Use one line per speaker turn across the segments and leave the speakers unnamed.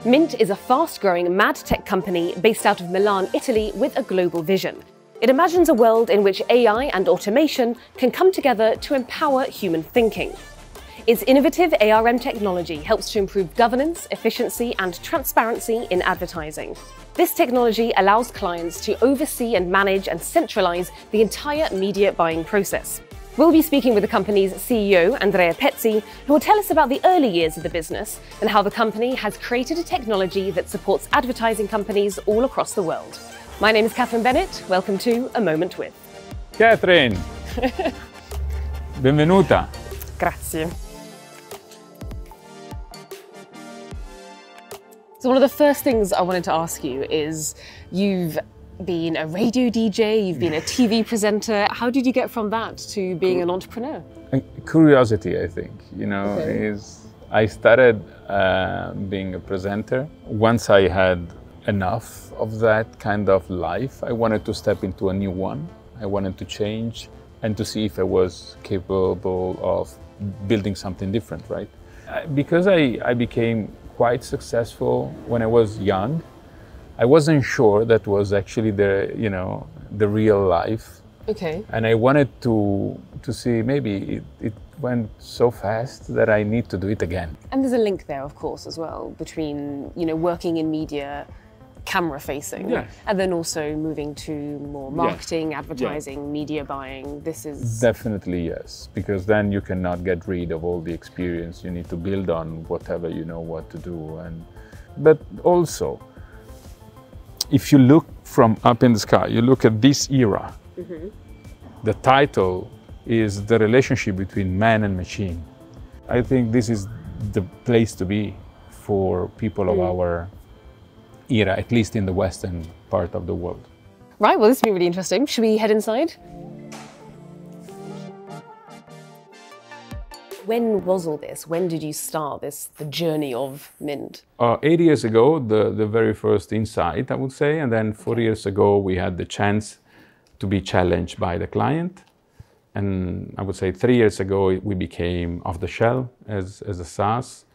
Mint is a fast-growing mad tech company based out of Milan, Italy, with a global vision. It imagines a world in which AI and automation can come together to empower human thinking. Its innovative ARM technology helps to improve governance, efficiency, and transparency in advertising. This technology allows clients to oversee and manage and centralize the entire media buying process. We'll be speaking with the company's CEO, Andrea Pezzi, who will tell us about the early years of the business and how the company has created a technology that supports advertising companies all across the world. My name is Catherine Bennett. Welcome to A Moment With.
Catherine, benvenuta.
Grazie. So one of the first things I wanted to ask you is, you've been a radio DJ, you've been a TV presenter. How did you get from that to being an entrepreneur?
Curiosity, I think.
Okay.
I started being a presenter. Once I had enough of that kind of life, I wanted to step into a new one. I wanted to change and to see if I was capable of building something different, right? Because I became quite successful when I was young, I wasn't sure that was actually the real life.
Okay.
And I wanted to see, maybe it went so fast that I need to do it again.
And there's a link there, of course, as well, between, working in media, camera facing,
Yes.
and then also moving to more marketing, advertising, media buying. This is...
Definitely yes, because then you cannot get rid of all the experience. You need to build on whatever you know what to do. But also, if you look from up in the sky, you look at this era, the title is the relationship between man and machine. I think this is the place to be for people of our era, at least in the Western part of the world.
Right, well, this has been really interesting. Should we head inside? When was all this? When did you start the journey of Mint?
8 years ago, the very first insight, I would say, and then 4 years ago, we had the chance to be challenged by the client. And I would say 3 years ago, we became off the shelf as a SaaS,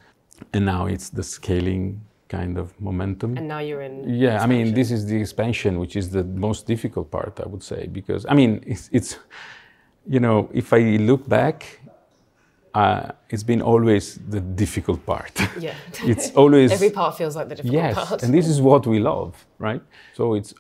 and now it's the scaling kind of momentum.
And now you're in
Yeah,
expansion.
I mean, this is the expansion, which is the most difficult part, I would say, because, it's if I look back, it's been always the difficult part.
Yeah.
It's always...
Every part feels like the difficult part.
And this is what we love, right? So it's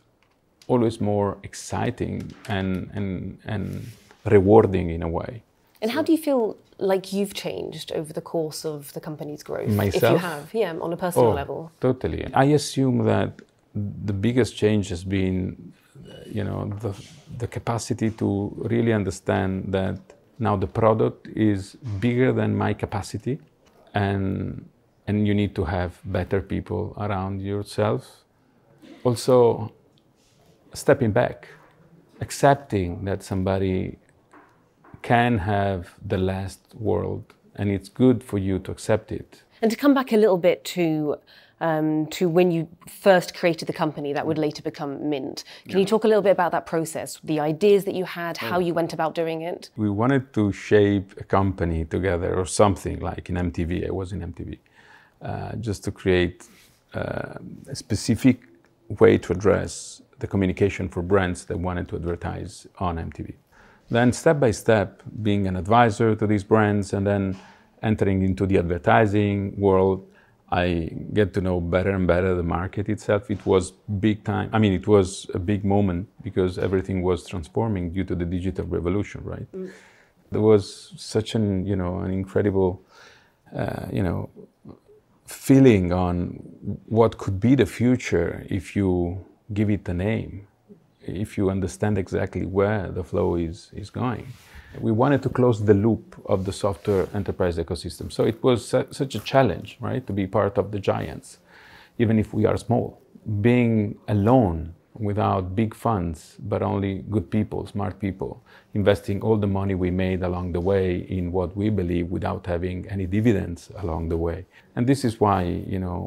always more exciting and rewarding in a way.
And how do you feel like you've changed over the course of the company's growth?
Myself?
If you have, yeah, on a personal level.
Totally. I assume that the biggest change has been, the capacity to really understand that now the product is bigger than my capacity, and you need to have better people around yourself. Also, stepping back, accepting that somebody can have the last word, and it's good for you to accept it.
And to come back a little bit to when you first created the company that would later become Mint. Can you talk a little bit about that process, the ideas that you had, how you went about doing it?
We wanted to shape a company together, or something like in MTV. I was in MTV, just to create a specific way to address the communication for brands that wanted to advertise on MTV. Then step by step, being an advisor to these brands, and then entering into the advertising world, I get to know better and better the market itself. It was big time. It was a big moment because everything was transforming due to the digital revolution, right? There was such an incredible, feeling on what could be the future if you give it a name, if you understand exactly where the flow is going. We wanted to close the loop of the software enterprise ecosystem. So it was such a challenge, right, to be part of the giants, even if we are small. Being alone, without big funds, but only good people, smart people, investing all the money we made along the way in what we believe without having any dividends along the way. And this is why,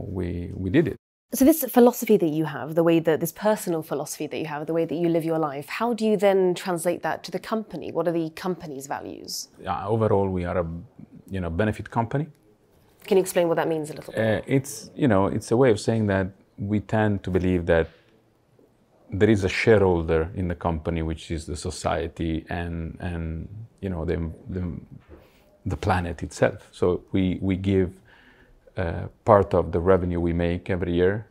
we did it.
So this philosophy that you have, this personal philosophy that you have, the way that you live your life, how do you then translate that to the company? What are the company's values?
Overall, we are a benefit company.
Can you explain what that means a little bit?
It's a way of saying that we tend to believe that there is a shareholder in the company, which is the society and the planet itself. So we give part of the revenue we make every year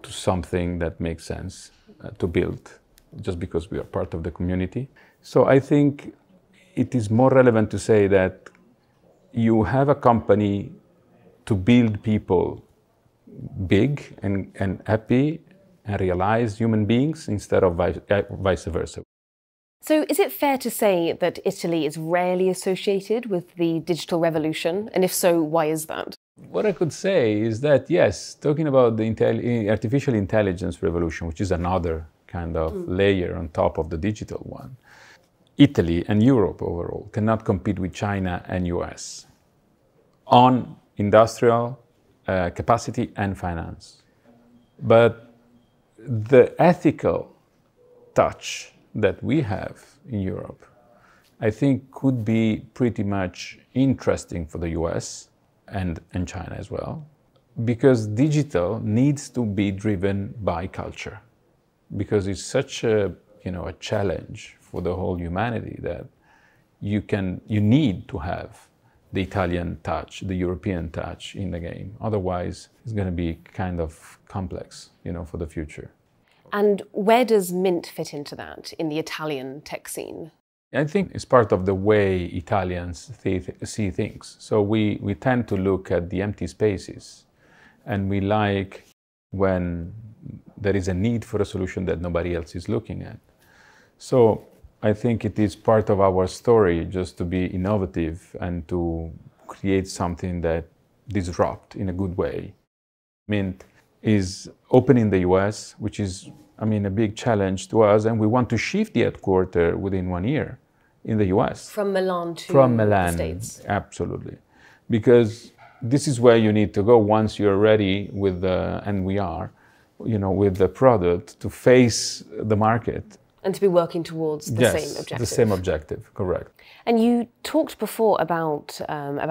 to something that makes sense to build, just because we are part of the community. So I think it is more relevant to say that you have a company to build people big and happy and realize human beings instead of vice versa.
So is it fair to say that Italy is rarely associated with the digital revolution? And if so, why is that?
What I could say is that, yes, talking about the artificial intelligence revolution, which is another kind of layer on top of the digital one, Italy and Europe overall cannot compete with China and US on industrial capacity and finance. But the ethical touch that we have in Europe, I think could be pretty much interesting for the US and China as well, because digital needs to be driven by culture, because it's such a challenge for the whole humanity that you need to have the Italian touch, the European touch in the game. Otherwise, it's going to be kind of complex, for the future.
And where does Mint fit into that in the Italian tech scene?
I think it's part of the way Italians see things. So we tend to look at the empty spaces, and we like when there is a need for a solution that nobody else is looking at. So I think it is part of our story just to be innovative and to create something that disrupts in a good way. Mint is open in the US, which is, a big challenge to us, and we want to shift the headquarters within 1 year in the US.
From Milan to
the
States.
Absolutely. Because this is where you need to go once you're ready with and we are, with the product to face the market.
And to be working towards the same objective.
The same objective, correct.
And you talked before about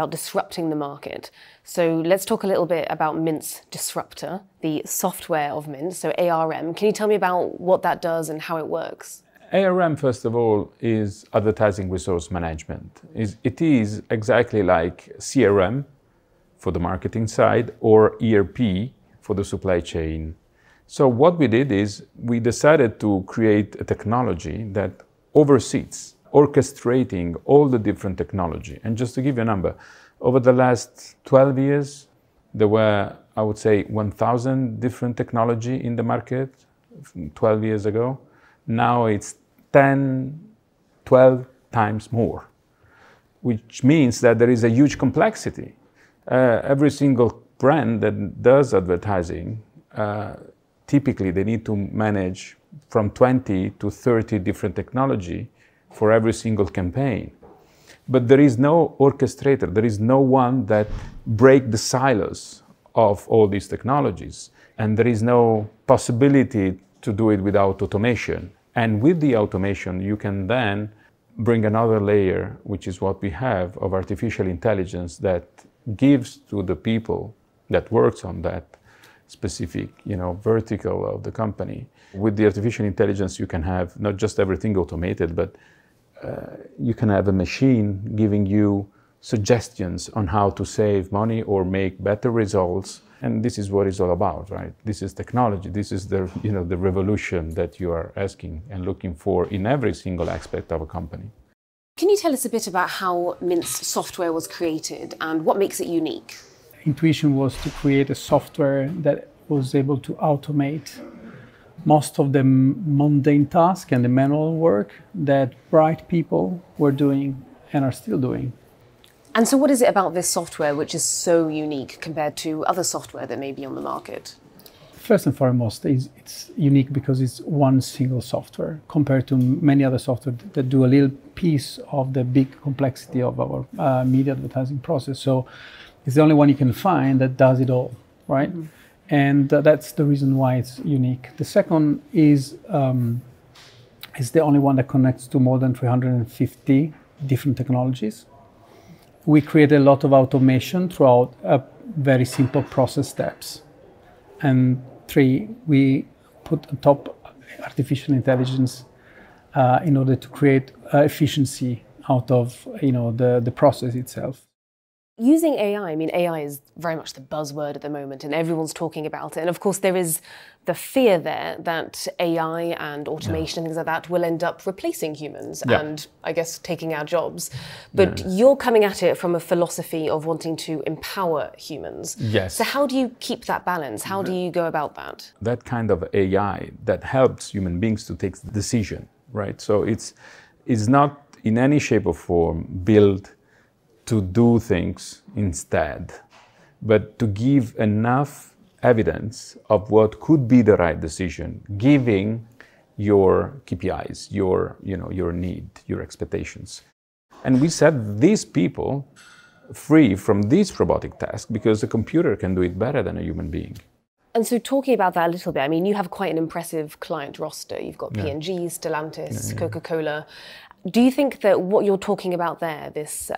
disrupting the market. So let's talk a little bit about Mint's Disruptor, the software of Mint, so ARM. Can you tell me about what that does and how it works?
ARM, first of all, is Advertising Resource Management. It is exactly like CRM for the marketing side or ERP for the supply chain. So what we did is we decided to create a technology that oversees, orchestrating all the different technology. And just to give you a number, over the last 12 years, there were, I would say, 1,000 different technology in the market 12 years ago. Now it's 10, 12 times more, which means that there is a huge complexity. Every single brand that does advertising, typically they need to manage from 20 to 30 different technology for every single campaign. But there is no orchestrator, there is no one that breaks the silos of all these technologies. And there is no possibility to do it without automation. And with the automation, you can then bring another layer, which is what we have, of artificial intelligence that gives to the people that works on that specific, vertical of the company. With the artificial intelligence, you can have not just everything automated, but you can have a machine giving you suggestions on how to save money or make better results. And this is what it's all about, right? This is technology. This is the revolution that you are asking and looking for in every single aspect of a company.
Can you tell us a bit about how Mint's software was created and what makes it unique?
Intuition was to create a software that was able to automate most of the mundane tasks and the manual work that bright people were doing and are still doing.
And so what is it about this software which is so unique compared to other software that may be on the market?
First and foremost, it's unique because it's one single software compared to many other software that do a little piece of the big complexity of our media advertising process. So it's the only one you can find that does it all, right? Mm-hmm. And that's the reason why it's unique. The second is it's the only one that connects to more than 350 different technologies. We create a lot of automation throughout very simple process steps. And 3, we put on top artificial intelligence in order to create efficiency out of the process itself.
Using AI, I mean, AI is very much the buzzword at the moment and everyone's talking about it. And of course, there is the fear there that AI and automation and things like that will end up replacing humans and, I guess, taking our jobs. But you're coming at it from a philosophy of wanting to empower humans.
Yes.
So how do you keep that balance? How do you go about that?
That kind of AI that helps human beings to take the decision, right? So it's not in any shape or form built to do things instead, but to give enough evidence of what could be the right decision, giving your KPIs, your need, your expectations. And we set these people free from this robotic task because a computer can do it better than a human being.
And so talking about that a little bit, I mean, you have quite an impressive client roster. You've got P&G, Stellantis, Coca-Cola. Do you think that what you're talking about there, this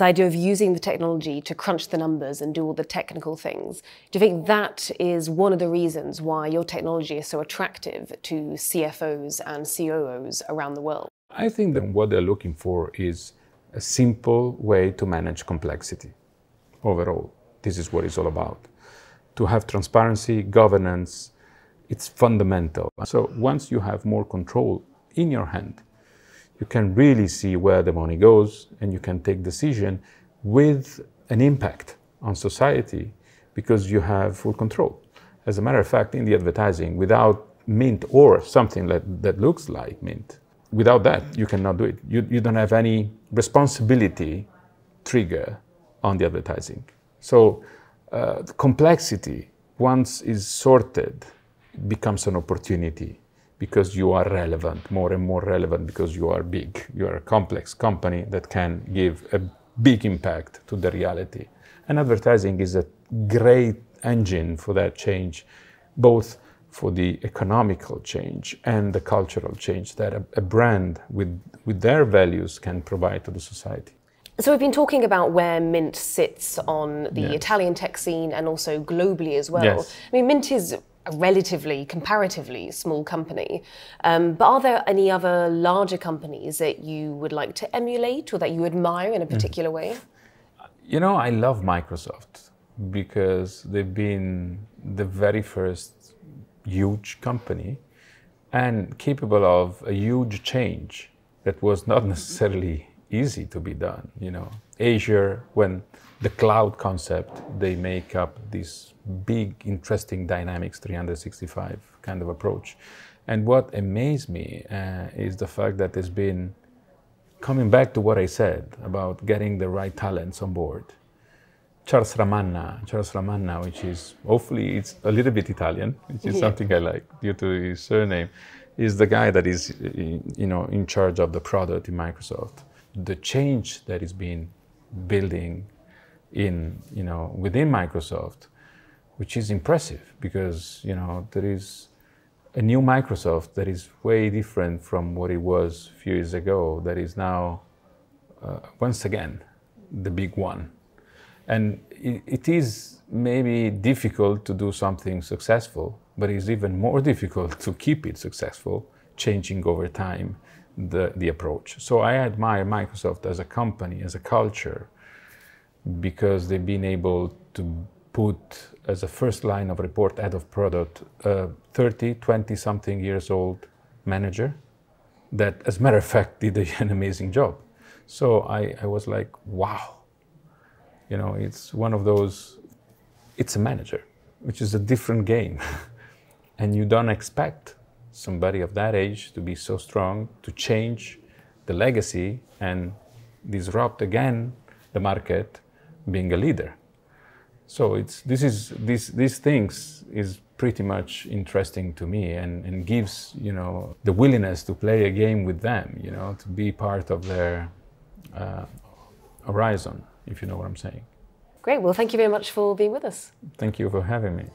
idea of using the technology to crunch the numbers and do all the technical things, do you think that is one of the reasons why your technology is so attractive to CFOs and COOs around the world?
I think that what they're looking for is a simple way to manage complexity. Overall, this is what it's all about. To have transparency, governance, it's fundamental. So once you have more control in your hand, you can really see where the money goes and you can take decision with an impact on society because you have full control. As a matter of fact, in the advertising, without Mint or something that looks like Mint, without that, you cannot do it. You don't have any responsibility trigger on the advertising. So the complexity, once is sorted, becomes an opportunity because you are relevant, more and more relevant because you are big. You are a complex company that can give a big impact to the reality. And advertising is a great engine for that change, both for the economical change and the cultural change that a brand with their values can provide to the society.
So we've been talking about where Mint sits on the Italian tech scene and also globally as well.
Yes.
I mean, Mint is a relatively, comparatively small company, but are there any other larger companies that you would like to emulate or that you admire in a particular way?
You know, I love Microsoft because they've been the very first huge company and capable of a huge change that was not necessarily easy to be done. You know, Azure, when the cloud concept, they make up this big, interesting Dynamics 365 kind of approach. And what amazed me is the fact that there's been, coming back to what I said about getting the right talents on board. Charles Ramanna, which is, hopefully it's a little bit Italian, which is something I like due to his surname, is the guy that is, in charge of the product in Microsoft. The change that is being building within Microsoft, which is impressive because, there is a new Microsoft that is way different from what it was a few years ago, that is now, once again, the big one. And it is maybe difficult to do something successful, but it's even more difficult to keep it successful, changing over time the approach. So I admire Microsoft as a company, as a culture, because they've been able to put as a first line of report head of product a 20-something years old manager that, as a matter of fact, did an amazing job. So I was like, wow. It's one of those, it's a manager, which is a different game. And you don't expect somebody of that age to be so strong, to change the legacy and disrupt again the market, being a leader. So these things is pretty much interesting to me and gives, the willingness to play a game with them, to be part of their horizon, if you know what I'm saying.
Great. Well, thank you very much for being with us.
Thank you for having me.